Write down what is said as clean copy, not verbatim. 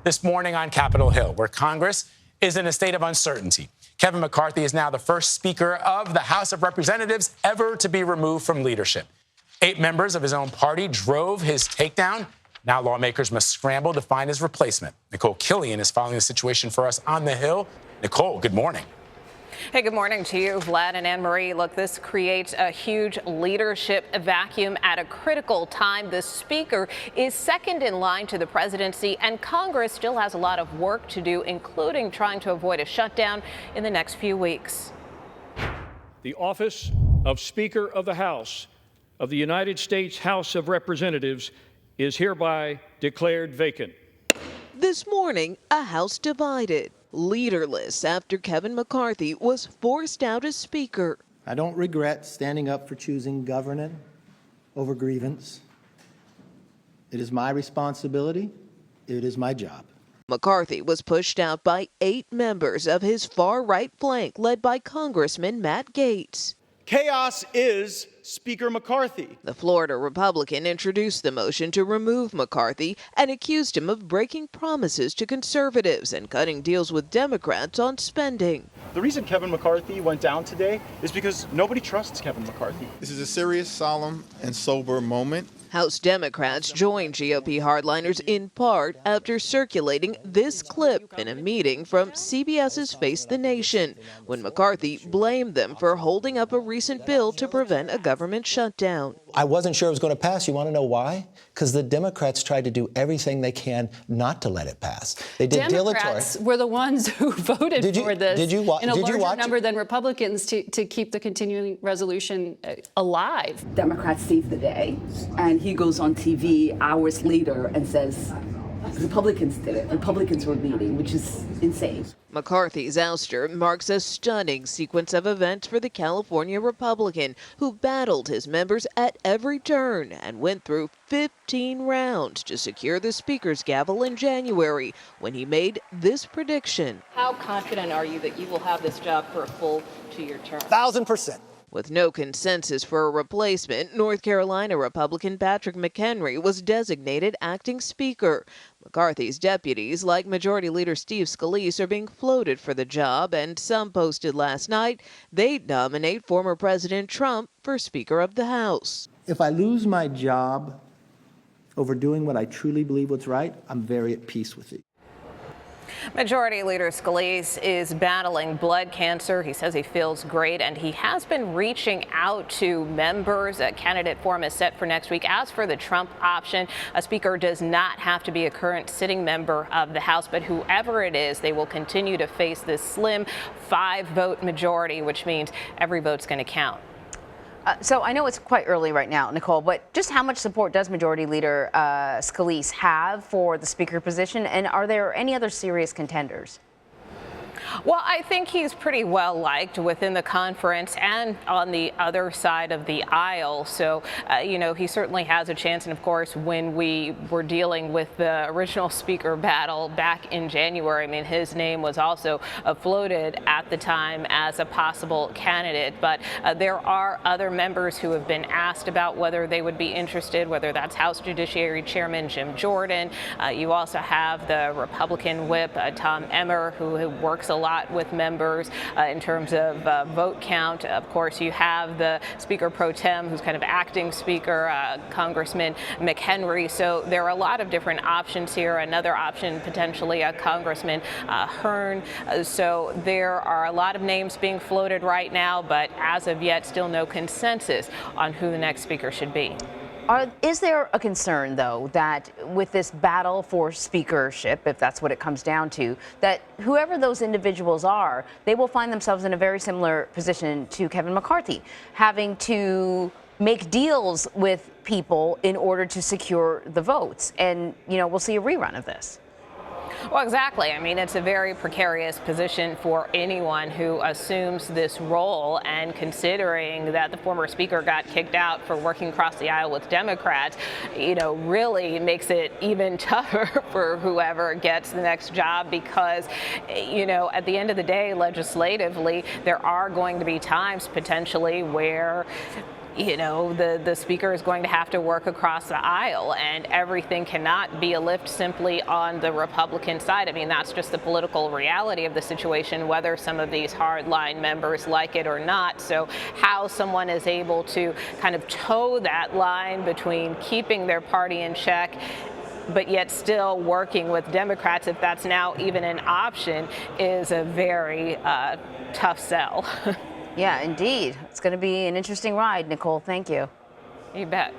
This morning on Capitol Hill, where Congress is in a state of uncertainty. Kevin McCarthy is now the first Speaker of the House of Representatives ever to be removed from leadership. 8 members of his own party drove his takedown. Now lawmakers must scramble to find his replacement. Nikole Killion is following the situation for us on the Hill. Nikole, good morning. Hey, good morning to you, Vlad and Anne-Marie. Look, this creates a huge leadership vacuum at a critical time. The Speaker is second in line to the presidency, and Congress still has a lot of work to do, including trying to avoid a shutdown in the next few weeks. The office of Speaker of the House of the United States House of Representatives is hereby declared vacant. This morning, a House divided, leaderless after Kevin McCarthy was forced out as Speaker. I don't regret standing up for choosing governance over grievance. It is my responsibility. It is my job. McCarthy was pushed out by 8 members of his far-right flank, led by Congressman Matt Gaetz. Chaos is Speaker McCarthy. The Florida Republican introduced the motion to remove McCarthy and accused him of breaking promises to conservatives and cutting deals with Democrats on spending. The reason Kevin McCarthy went down today is because nobody trusts Kevin McCarthy. This is a serious, solemn, and sober moment. House Democrats joined GOP hardliners in part after circulating this clip in a meeting from CBS's Face the Nation, when McCarthy blamed them for holding up a recent bill to prevent a government shutdown. I wasn't sure it was going to pass. You want to know why? Because the Democrats tried to do everything they can not to let it pass. They did Democrats were the ones who voted for this in a larger number than Republicans to keep the continuing resolution alive. Democrats saved the day, and he goes on TV hours later and says Republicans did it. Republicans were leading, which is insane. McCarthy's ouster marks a stunning sequence of events for the California Republican, who battled his members at every turn and went through 15 rounds to secure the Speaker's gavel in January, when he made this prediction. How confident are you that you will have this job for a full 2-year term? 1,000%. With no consensus for a replacement, North Carolina Republican Patrick McHenry was designated acting Speaker. McCarthy's deputies, like Majority Leader Steve Scalise, are being floated for the job, and some posted last night they'd nominate former President Trump for Speaker of the House. If I lose my job over doing what I truly believe what's right, I'm very at peace with it. Majority Leader Scalise is battling blood cancer. He says he feels great, and he has been reaching out to members. A candidate forum is set for next week. As for the Trump option, a Speaker does not have to be a current sitting member of the House, but whoever it is, they will continue to face this slim 5-vote majority, which means every vote's going to count. So I know it's quite early right now, Nikole, but just how much support does Majority Leader Scalise have for the Speaker position, and are there any other serious contenders? Well, I think he's pretty well liked within the conference and on the other side of the aisle. So, he certainly has a chance. And of course, when we were dealing with the original Speaker battle back in January, I mean, his name was also floated at the time as a possible candidate. But there are other members who have been asked about whether they would be interested, whether that's House Judiciary Chairman Jim Jordan. You also have the Republican whip, Tom Emmer, who works a lot with members in terms of vote count. Of course, you have the Speaker pro tem, who's kind of acting Speaker, Congressman McHenry. So there are a lot of different options here. Another option, potentially, Congressman Hearn. So there are a lot of names being floated right now, but as of yet, still no consensus on who the next Speaker should be. Is there a concern, though, that with this battle for speakership, if that's what it comes down to, that whoever those individuals are, they will find themselves in a very similar position to Kevin McCarthy, having to make deals with people in order to secure the votes? And, we'll see a rerun of this. Well, exactly. I mean, it's a very precarious position for anyone who assumes this role. And considering that the former Speaker got kicked out for working across the aisle with Democrats, really makes it even tougher for whoever gets the next job because, at the end of the day, legislatively, there are going to be times potentially where you know, the speaker is going to have to work across the aisle, and everything cannot be a lift simply on the Republican side. I mean, that's just the political reality of the situation, whether some of these hardline members like it or not. So how someone is able to kind of toe that line between keeping their party in check but yet still working with Democrats, if that's now even an option, is a very tough sell. Yeah, indeed. It's going to be an interesting ride, Nikole. Thank you. You bet.